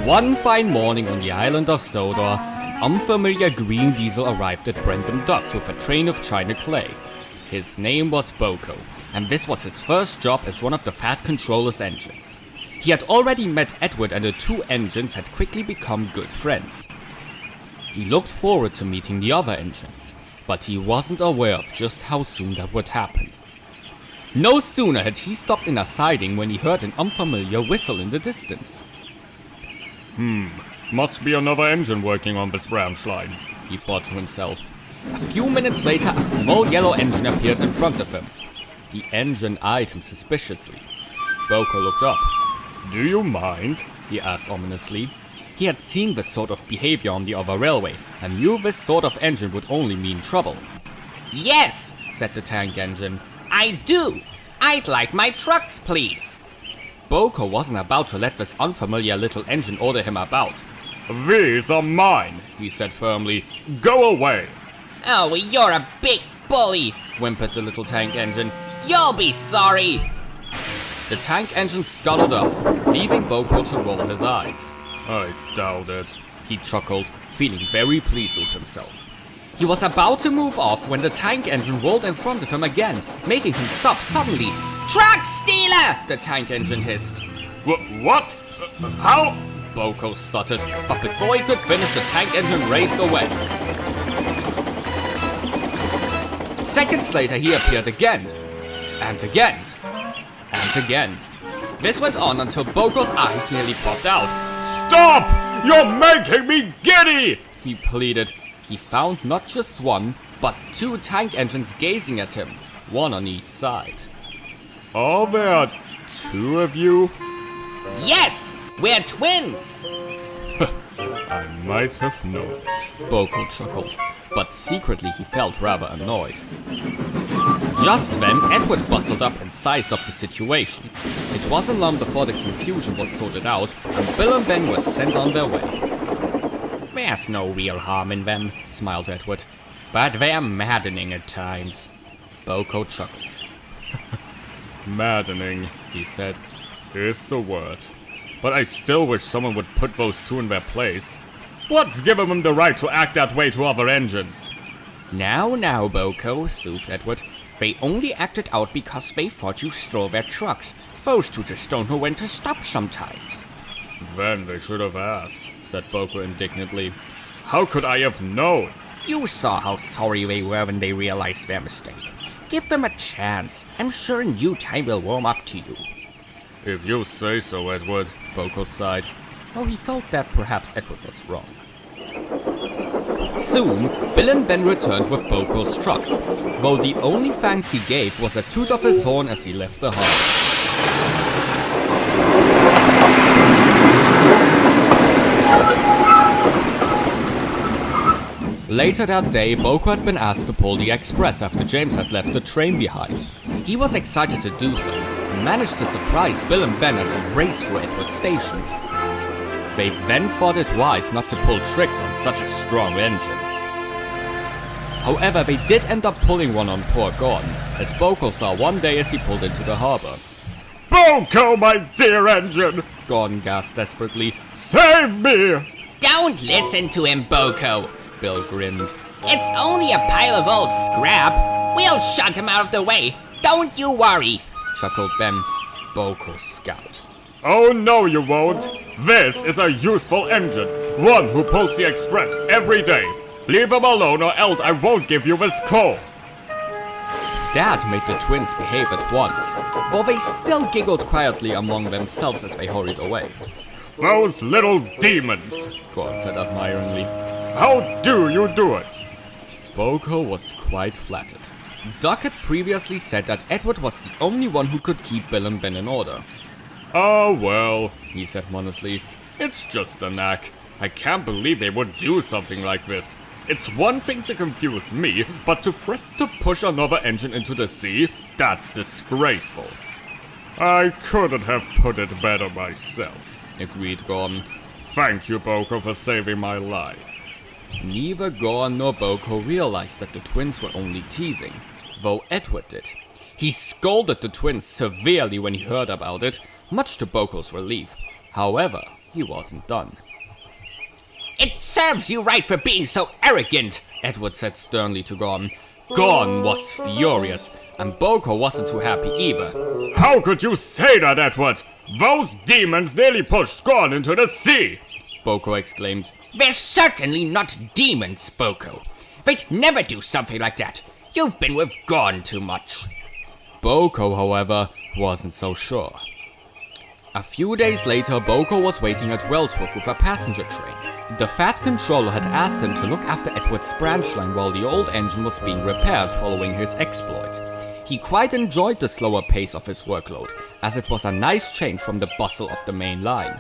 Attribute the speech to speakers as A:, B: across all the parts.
A: One fine morning on the island of Sodor, an unfamiliar green diesel arrived at Brentham Docks with a train of China clay. His name was Boko, and this was his first job as one of the Fat Controller's engines. He had already met Edward, and the two engines had quickly become good friends. He looked forward to meeting the other engines, but he wasn't aware of just how soon that would happen. No sooner had he stopped in a siding when he heard an unfamiliar whistle in the distance.
B: Must be another engine working on this branch line,
A: he thought to himself. A few minutes later, a small yellow engine appeared in front of him. The engine eyed him suspiciously. Boko looked up.
B: Do you mind?
A: He asked ominously. He had seen this sort of behavior on the other railway, and knew this sort of engine would only mean trouble.
C: Yes, said the tank engine. I do. I'd like my trucks, please.
A: Boko wasn't about to let this unfamiliar little engine order him about.
B: These are mine, he said firmly. Go away.
C: Oh, you're a big bully,
A: whimpered the little tank engine.
C: You'll be sorry.
A: The tank engine scuttled off, leaving Boko to roll his eyes.
B: I doubt it,
A: he chuckled, feeling very pleased with himself. He was about to move off when the tank engine rolled in front of him again, making him stop suddenly.
C: Truck stealer!
A: The tank engine hissed.
B: What? How?
A: Boko stuttered, but before he could finish, the tank engine raced away. Seconds later, he appeared again, and again, and again. This went on until Boko's eyes nearly popped out.
B: Stop! You're making me giddy!
A: He pleaded. He found not just one, but two tank engines gazing at him, one on each side.
B: Are there two of you?
C: Yes, we're twins.
B: I might have known it,
A: Boko chuckled, but secretly he felt rather annoyed. Just then, Edward bustled up and sized up the situation. It wasn't long before the confusion was sorted out, and Bill and Ben were sent on their way.
C: There's no real harm in them, smiled Edward, but they're maddening at times.
A: Boko chuckled.
B: Maddening, he said, is the word. But I still wish someone would put those two in their place. What's given them the right to act that way to other engines?
C: Now, Boko, soothed Edward. They only acted out because they thought you stole their trucks. Those two just don't know when to stop sometimes.
B: Then they should have asked, said Boko indignantly. How could I have known?
C: You saw how sorry they were when they realized their mistake. Give them a chance. I'm sure in due time will warm up to you.
B: If you say so, Edward,
A: Boko sighed, though he felt that perhaps Edward was wrong. Soon, Bill and Ben returned with Boko's trucks, though the only thanks he gave was a toot of his horn as he left the harbor. Later that day, Boko had been asked to pull the express after James had left the train behind. He was excited to do so, and managed to surprise Bill and Ben as he raced through Edward Station. They then thought it wise not to pull tricks on such a strong engine. However, they did end up pulling one on poor Gordon, as Boko saw one day as he pulled into the harbor.
B: Boko, my dear engine!
A: Gordon gasped desperately.
B: Save me!
C: Don't listen to him, Boko,
A: Bill grinned.
C: It's only a pile of old scrap. We'll shut him out of the way. Don't you worry,
A: chuckled Ben. Boko scowled.
B: Oh no, you won't. This is a useful engine. One who pulls the express every day. Leave him alone or else I won't give you this coal.
A: Dad made the twins behave at once, though they still giggled quietly among themselves as they hurried away.
B: Those little demons,
A: Gordon said admiringly.
B: How do you do it?
A: Boko was quite flattered. Doc had previously said that Edward was the only one who could keep Bill and Ben in order.
B: Oh well,
A: he said modestly.
B: It's just a knack. I can't believe they would do something like this. It's one thing to confuse me, but to fret to push another engine into the sea, that's disgraceful. I couldn't have put it better myself,
A: agreed Gordon.
B: Thank you, Boko, for saving my life.
A: Neither Gordon nor Boko realized that the twins were only teasing, though Edward did. He scolded the twins severely when he heard about it, much to Boko's relief. However, he wasn't done.
C: It serves you right for being so arrogant,
A: Edward said sternly to Gordon. Gordon was furious, and Boko wasn't too happy either.
B: How could you say that, Edward? Those demons nearly pushed Gorn into the sea!
A: Boko exclaimed.
C: They're certainly not demons, Boko. They'd never do something like that. You've been with Gorn too much.
A: Boko, however, wasn't so sure. A few days later, Boko was waiting at Wellsworth with a passenger train. The Fat Controller had asked him to look after Edward's branch line while the old engine was being repaired following his exploit. He quite enjoyed the slower pace of his workload, as it was a nice change from the bustle of the main line.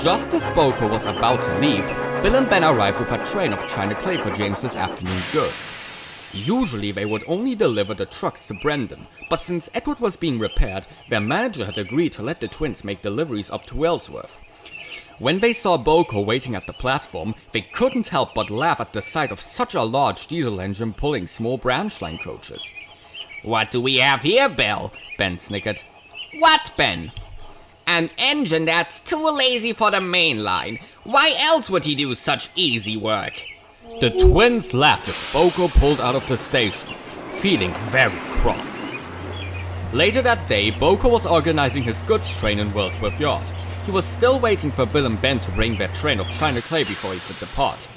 A: Just as Boko was about to leave, Bill and Ben arrived with a train of China clay for James's afternoon goods. Usually they would only deliver the trucks to Brendan, but since Edward was being repaired, their manager had agreed to let the twins make deliveries up to Wellsworth. When they saw Boko waiting at the platform, they couldn't help but laugh at the sight of such a large diesel engine pulling small branch line coaches.
C: What do we have here, Bill?
A: Ben snickered.
C: What, Ben? An engine that's too lazy for the main line. Why else would he do such easy work?
A: The twins laughed as Boko pulled out of the station, feeling very cross. Later that day, Boko was organizing his goods train in Wellsworth Yard. He was still waiting for Bill and Ben to bring their train of China clay before he could depart.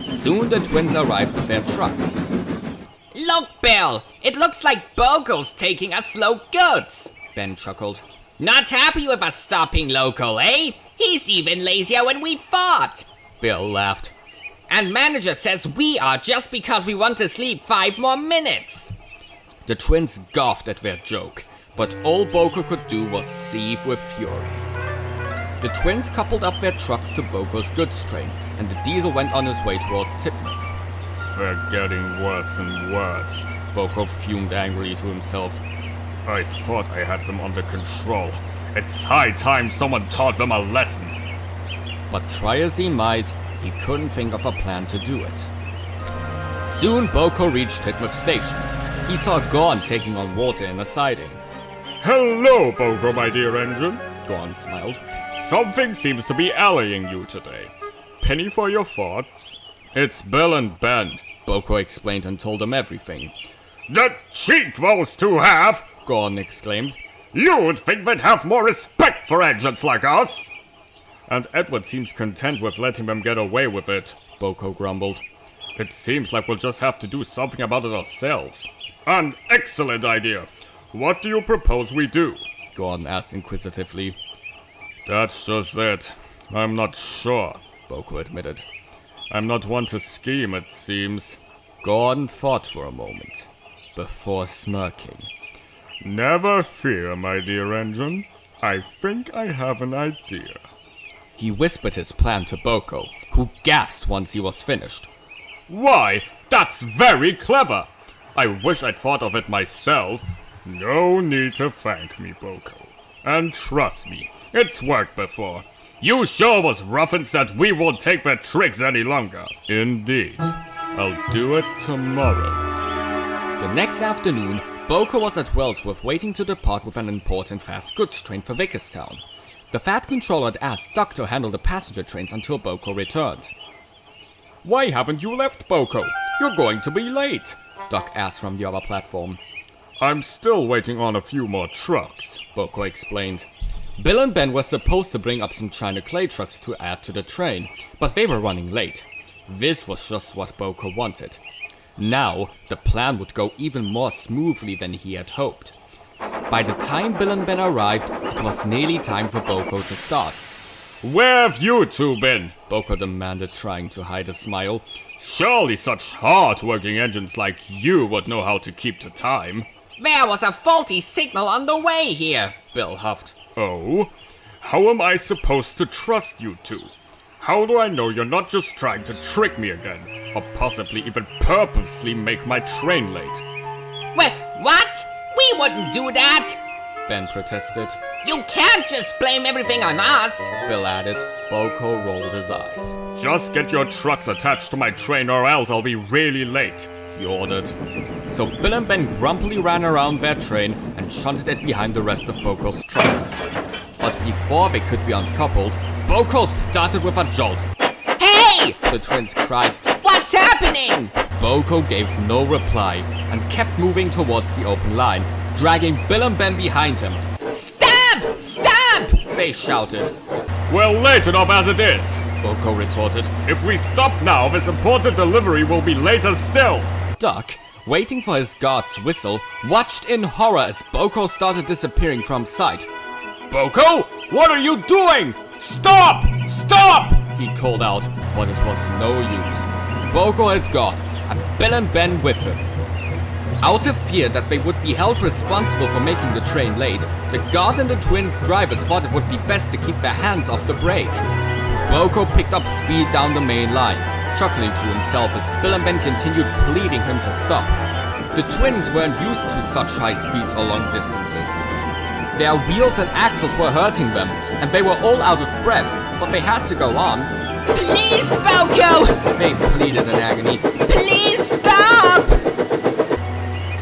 A: Soon the twins arrived with their trucks.
C: Look, Bill! It looks like Boko's taking us slow goods!
A: Ben chuckled.
C: Not happy with us stopping local, eh? He's even lazier when we fought!
A: Bill laughed.
C: And manager says we are just because we want to sleep 5 more minutes!
A: The twins scoffed at their joke, but all Boko could do was seethe with fury. The twins coupled up their trucks to Boko's goods train, and the diesel went on his way towards Titmuth.
B: They're getting worse and worse,
A: Boko fumed angrily to himself.
B: I thought I had them under control. It's high time someone taught them a lesson.
A: But try as he might, he couldn't think of a plan to do it. Soon Boko reached Titmuth Station. He saw Gorn taking on water in a siding.
B: Hello, Boko, my dear engine.
A: Gorn smiled.
B: Something seems to be allaying you today. Penny for your thoughts?
A: It's Bill and Ben, Boko explained and told them everything.
B: The cheek those two have!
A: Gorn exclaimed.
B: You'd think they'd have more respect for engines like us!
A: And Edward seems content with letting them get away with it, Boko grumbled.
B: It seems like we'll just have to do something about it ourselves. An excellent idea. What do you propose we do?
A: Gorn asked inquisitively.
B: That's just it. I'm not sure,
A: Boko admitted.
B: I'm not one to scheme, it seems.
A: Gorn thought for a moment, before smirking.
B: Never fear, my dear engine. I think I have an idea.
A: He whispered his plan to Boko, who gasped once he was finished.
B: Why, that's very clever! I wish I'd thought of it myself. No need to thank me, Boko. And trust me, it's worked before. You sure was rough and said we won't take their tricks any longer. Indeed. I'll do it tomorrow.
A: The next afternoon, Boko was at Wellsworth waiting to depart with an important fast goods train for Vickerstown. The Fat Controller had asked Duck to handle the passenger trains until Boko returned.
B: Why haven't you left, Boko? You're going to be late,
A: Duck asked from the other platform.
B: I'm still waiting on a few more trucks,
A: Boko explained. Bill and Ben were supposed to bring up some China clay trucks to add to the train, but they were running late. This was just what Boko wanted. Now, the plan would go even more smoothly than he had hoped. By the time Bill and Ben arrived, it was nearly time for Boko to start.
B: Where have you two been?
A: Boko demanded, trying to hide a smile.
B: Surely such hard-working engines like you would know how to keep to time.
C: There was a faulty signal on the way here, Bill huffed.
B: Oh? How am I supposed to trust you two? How do I know you're not just trying to trick me again, or possibly even purposely make my train late?
C: What? We wouldn't do that!
A: Ben protested.
C: You can't just blame everything on us!
A: Bill added. Boko rolled his eyes.
B: Just get your trucks attached to my train or else I'll be really late,
A: he ordered. So Bill and Ben grumpily ran around their train and shunted it behind the rest of Boko's trucks. But before they could be uncoupled, Boko started with a jolt.
C: Hey!
A: The twins cried.
C: What's happening?
A: Boko gave no reply and kept moving towards the open line, dragging Bill and Ben behind him.
C: Stop! Stop!
A: They shouted.
B: Well, late enough as it is.
A: Boko retorted.
B: If we stop now, this important delivery will be later still.
A: Duck, waiting for his guard's whistle, watched in horror as Boko started disappearing from sight.
B: Boko, what are you doing? Stop! Stop!
A: He called out, but it was no use. Boko had gone, and Bill and Ben with him. Out of fear that they would be held responsible for making the train late, the guard and the twins' drivers thought it would be best to keep their hands off the brake. Boko picked up speed down the main line, chuckling to himself as Bill and Ben continued pleading him to stop. The twins weren't used to such high speeds or long distances. Their wheels and axles were hurting them, and they were all out of breath, but they had to go on.
C: Please, Boko!
A: They pleaded in agony.
C: Please stop!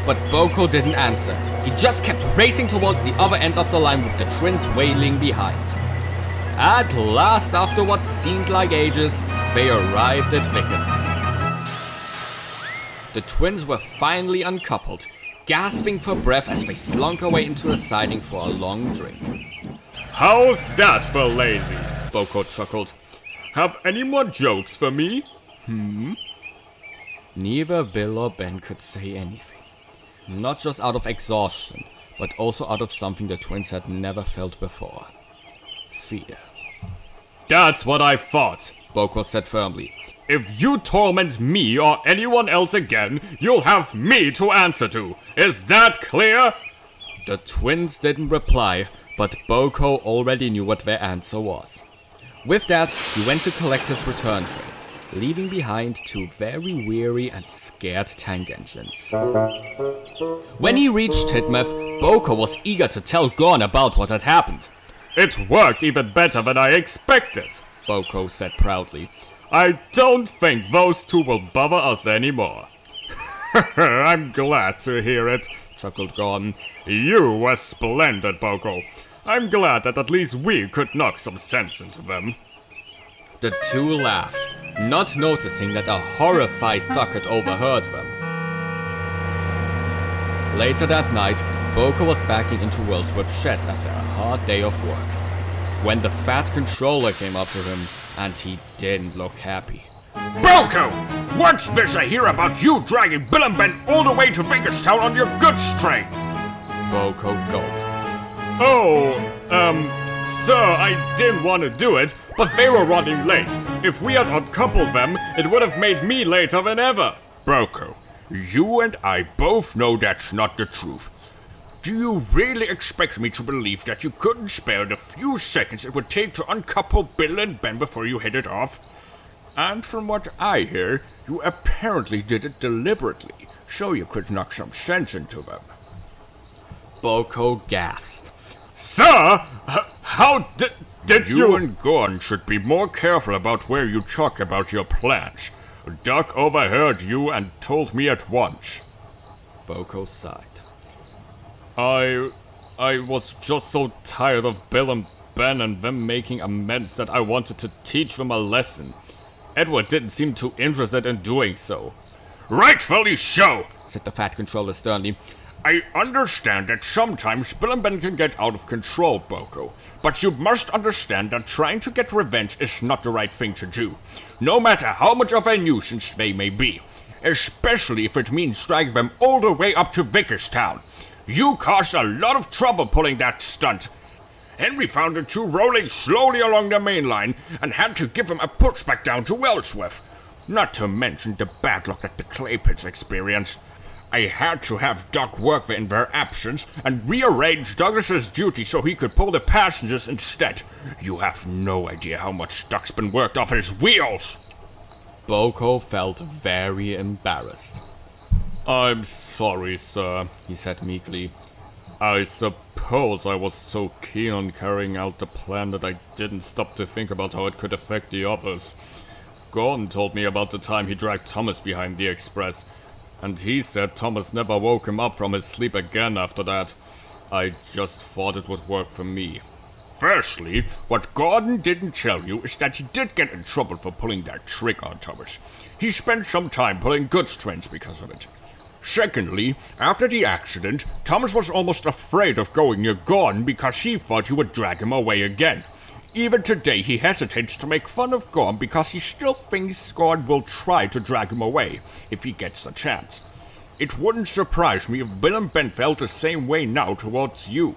A: But Boko didn't answer. He just kept racing towards the other end of the line with the twins wailing behind. At last, after what seemed like ages, they arrived at Vickerstown. The twins were finally uncoupled, gasping for breath as they slunk away into a siding for a long drink.
B: How's that for lazy? Boko chuckled. Have any more jokes for me?
A: Neither Bill or Ben could say anything. Not just out of exhaustion, but also out of something the twins had never felt before. Fear.
B: That's what I thought.
A: Boko said firmly.
B: If you torment me or anyone else again, you'll have me to answer to. Is that clear?
A: The twins didn't reply, but Boko already knew what their answer was. With that, he went to collect his return train, leaving behind two very weary and scared tank engines. When he reached Titmuth, Boko was eager to tell Gorn about what had happened.
B: It worked even better than I expected,
A: Boko said proudly.
B: I don't think those two will bother us anymore. I'm glad to hear it, chuckled Gorn. You were splendid, Boko. I'm glad that at least we could knock some sense into them.
A: The two laughed, not noticing that a horrified Duck had overheard them. Later that night, Boko was backing into Worldsworth Sheds after a hard day of work, when the fat controller came up to him, and he didn't look happy.
B: Boko! What's this I hear about you dragging Bill and Ben all the way to Vickerstown on your goods train?
A: Boko gulped.
B: Sir, I didn't want to do it, but they were running late. If we had uncoupled them, it would have made me later than ever. Boko, you and I both know that's not the truth. Do you really expect me to believe that you couldn't spare the few seconds it would take to uncouple Bill and Ben before you headed off? And from what I hear, you apparently did it deliberately, so you could knock some sense into them.
A: Boko gasped.
B: Sir! How did you... You and Gorn should be more careful about where you talk about your plans. Duck overheard you and told me at once.
A: Boko sighed.
B: I was just so tired of Bill and Ben and them making amends that I wanted to teach them a lesson. Edward didn't seem too interested in doing so. Rightfully so, said the fat controller sternly. I understand that sometimes Bill and Ben can get out of control, Boko. But you must understand that trying to get revenge is not the right thing to do. No matter how much of a nuisance they may be. Especially if it means dragging them all the way up to Vickerstown. You caused a lot of trouble pulling that stunt. Henry found the two rolling slowly along the main line and had to give them a push back down to Wellsworth. Not to mention the bad luck that the Claypits experienced. I had to have Doc work there in their absence and rearrange Douglas's duty so he could pull the passengers instead. You have no idea how much Doc's been worked off his wheels.
A: Boko felt very embarrassed.
B: I'm sorry, sir, he said meekly. I suppose I was so keen on carrying out the plan that I didn't stop to think about how it could affect the others. Gordon told me about the time he dragged Thomas behind the express, and he said Thomas never woke him up from his sleep again after that. I just thought it would work for me. Firstly, what Gordon didn't tell you is that he did get in trouble for pulling that trick on Thomas. He spent some time pulling goods trains because of it. Secondly, after the accident, Thomas was almost afraid of going near Gordon because he thought you would drag him away again. Even today, he hesitates to make fun of Gordon because he still thinks Gordon will try to drag him away if he gets the chance. It wouldn't surprise me if Bill and Ben felt the same way now towards you.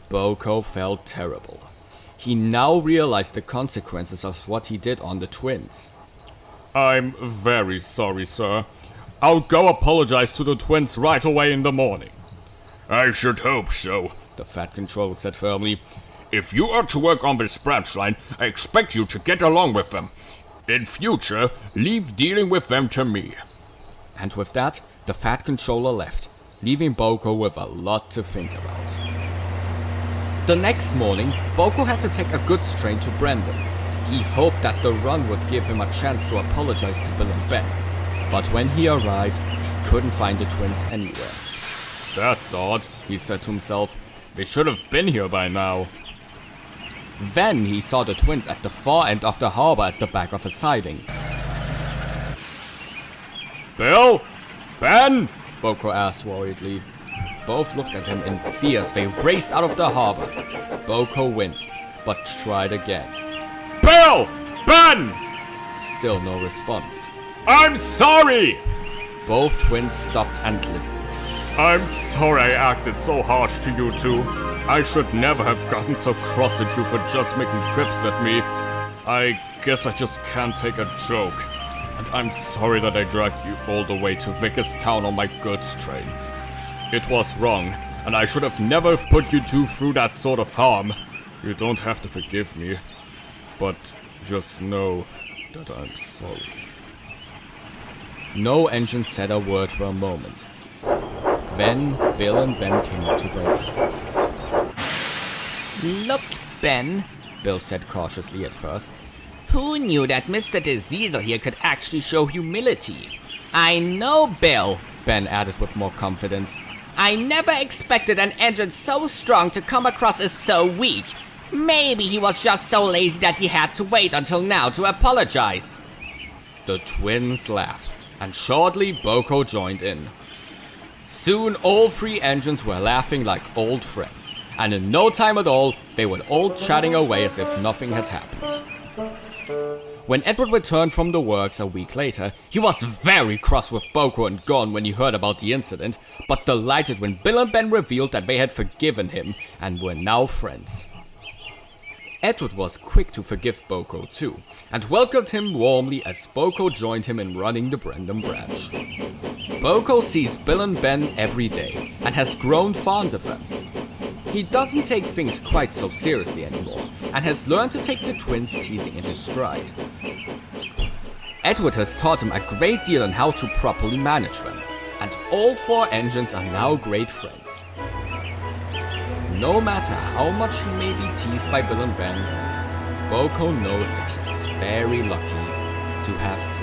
A: Boko felt terrible. He now realized the consequences of what he did on the twins.
B: I'm very sorry, sir. I'll go apologize to the twins right away in the morning. I should hope so,
A: The Fat Controller said firmly.
B: If you are to work on this branch line, I expect you to get along with them. In future, leave dealing with them to me.
A: And with that, the Fat Controller left, leaving Boko with a lot to think about. The next morning, Boko had to take a goods train to Brandon. He hoped that the run would give him a chance to apologize to Bill and Ben. But when he arrived, he couldn't find the twins anywhere.
B: That's odd, he said to himself. They should have been here by now.
A: Then he saw the twins at the far end of the harbor at the back of a siding.
B: Bill? Ben?
A: Boko asked worriedly. Both looked at him in fear as they raced out of the harbor. Boko winced, but tried again.
B: Bill! Ben!
A: Still no response.
B: I'm sorry!
A: Both twins stopped and listened.
B: I'm sorry I acted so harsh to you two. I should never have gotten so cross at you for just making quips at me. I guess I just can't take a joke. And I'm sorry that I dragged you all the way to Vickerstown on my goods train. It was wrong, and I should have never put you two through that sort of harm. You don't have to forgive me, but just know that I'm sorry.
A: No engine said a word for a moment. Then Bill and Ben came up to Boko.
C: Look, Ben,
A: Bill said cautiously at first.
C: who knew that Mr. Diesel here could actually show humility? I know, Bill,
A: Ben added with more confidence.
C: I never expected an engine so strong to come across as so weak. Maybe he was just so lazy that he had to wait until now to apologize.
A: The twins laughed, and shortly Boko joined in. Soon all three engines were laughing like old friends, and in no time at all, they were all chatting away as if nothing had happened. When Edward returned from the works a week later, he was very cross with Boko and Gon when he heard about the incident, but delighted when Bill and Ben revealed that they had forgiven him and were now friends. Edward was quick to forgive Boko too, and welcomed him warmly as Boko joined him in running the Brandon branch. Boko sees Bill and Ben every day, and has grown fond of them. He doesn't take things quite so seriously anymore, and has learned to take the twins' teasing in his stride. Edward has taught him a great deal on how to properly manage them, and all four engines are now great friends. No matter how much he may be teased by Bill and Ben, Boko knows that he is very lucky to have